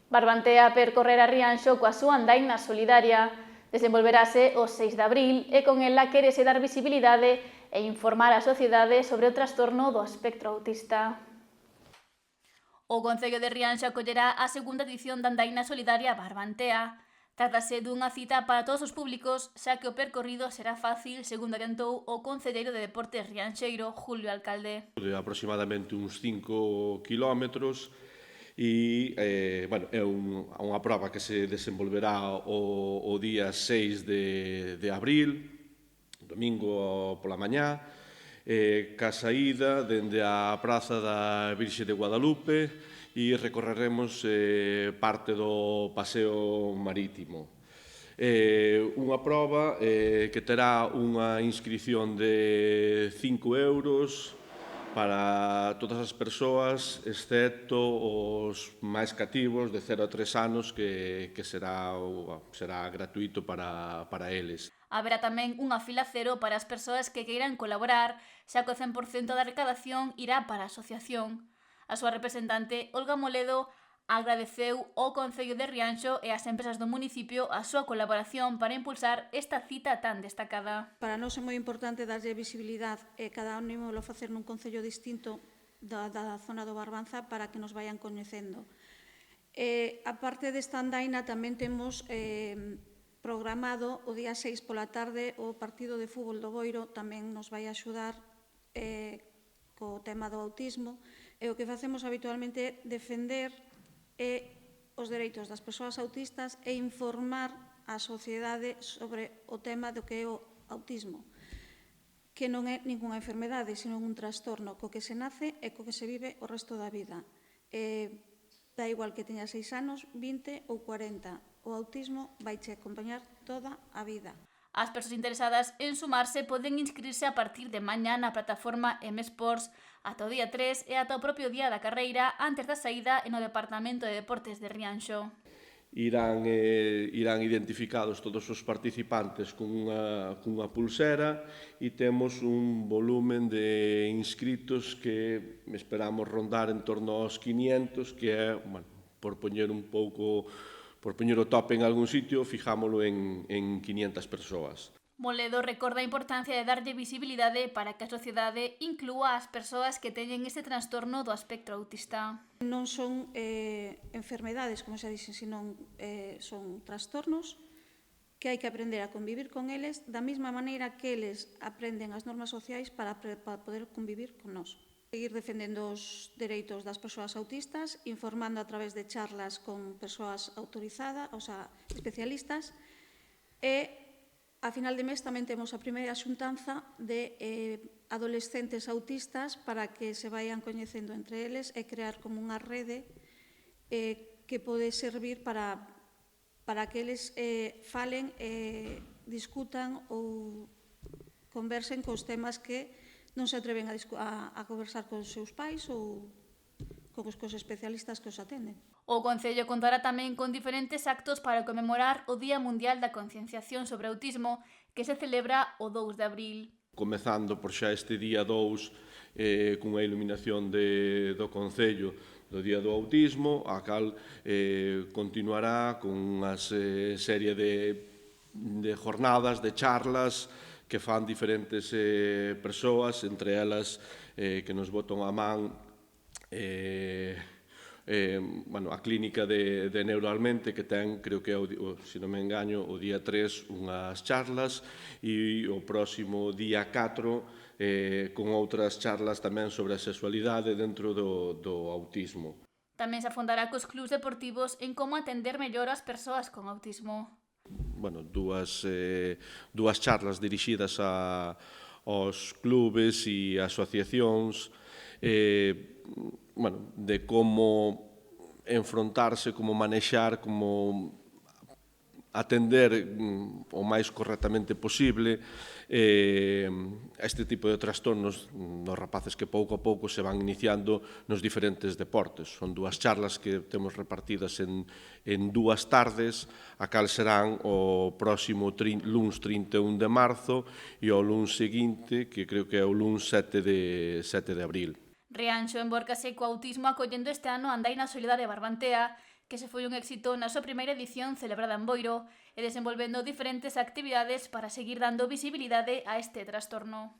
Barbantea percorrerá Rianxo coa súa andaina solidaria. Desenvolverase o 6 de abril e con ela quérese dar visibilidade e informar a sociedade sobre o trastorno do espectro autista. O Concello de Rianxo acollerá a segunda edición da andaina solidaria Barbantea. Trátase dunha cita para todos os públicos, xa que o percorrido será fácil, segundo adiantou o concelleiro de Deportes rianxeiro, Julio Alcalde. De aproximadamente uns 5 kilómetros e é unha proba que se desenvolverá o día 6 de abril, domingo pola mañá, ca saída dende a Praza da Virxe de Guadalupe e recorreremos parte do paseo marítimo. Unha proba que terá unha inscripción de 5 euros para todas as persoas, excepto os máis cativos de 0 a 3 anos, que será gratuito para eles. Haberá tamén unha fila cero para as persoas que queiran colaborar, xa que o 100% da recadación irá para a asociación. A súa representante, Olga Moledo, agradeceu ao Concello de Rianxo e ás empresas do municipio a súa colaboración para impulsar esta cita tan destacada. Para nós é moi importante darlle visibilidade e cada ano imolo facer nun concello distinto da zona do Barbanza para que nos vayan coñecendo. A parte desta andaina tamén temos programado o día 6 pola tarde o partido de fútbol do Boiro tamén nos vai axudar co tema do autismo e o que facemos habitualmente é defender os dereitos das persoas autistas e informar a sociedade sobre o tema do que é o autismo, que non é ningunha enfermedade, sino un trastorno co que se nace e co que se vive o resto da vida. Da igual que teña 6 anos, 20 ou 40, o autismo vaiche acompañar toda a vida. As persoas interesadas en sumarse poden inscribirse a partir de mañá na plataforma M-Sports ata o día 3 e ata o propio día da carreira antes da saída no Departamento de Deportes de Rianxo. Irán identificados todos os participantes cunha pulsera e temos un volumen de inscritos que esperamos rondar en torno aos 500, que é, por poñer o tope en algún sitio, fijámolo en 500 persoas. Moledo recorda a importancia de darlle visibilidade para que a sociedade inclúa as persoas que teñen este trastorno do espectro autista. Non son enfermedades, como xa dixen, senón son trastornos que hai que aprender a convivir con eles da mesma maneira que eles aprenden as normas sociais para poder convivir con nós. Seguir defendendo os dereitos das persoas autistas, informando a través de charlas con persoas autorizadas, especialistas, e a final de mes tamén temos a primeira xuntanza de adolescentes autistas para que se vayan coñecendo entre eles e crear como unha rede que pode servir para que eles falen, discutan ou conversen cos temas que non se atreven a conversar con os seus pais ou cos especialistas que os atenden. O Concello contará tamén con diferentes actos para conmemorar o Día Mundial da Concienciación sobre Autismo que se celebra o 2 de abril. Comezando por xa este día 2 cunha iluminación do Concello do Día do Autismo, a cal continuará con unha serie de jornadas, de charlas que fan diferentes persoas, entre elas que nos botan a man a clínica de Neuralmente, que ten, creo que, se non me engaño, o día 3 unhas charlas e o próximo día 4 con outras charlas tamén sobre a sexualidade dentro do autismo. Tamén se afondará cos clubs deportivos en como atender mellor as persoas con autismo. Dúas charlas dirixidas aos clubes e asociacións de como enfrontarse, como manexar, como atender o máis correctamente posible este tipo de trastornos nos rapaces que pouco a pouco se van iniciando nos diferentes deportes. Son dúas charlas que temos repartidas en 2 tardes, a cal serán o próximo luns 31 de marzo e o luns seguinte, que creo que é o luns 7 de abril. Rianxo embórcase co autismo acollendo este ano a andaina solidaria Barbantea, que se foi un éxito na súa primeira edición celebrada en Boiro e desenvolvendo diferentes actividades para seguir dando visibilidade a este trastorno.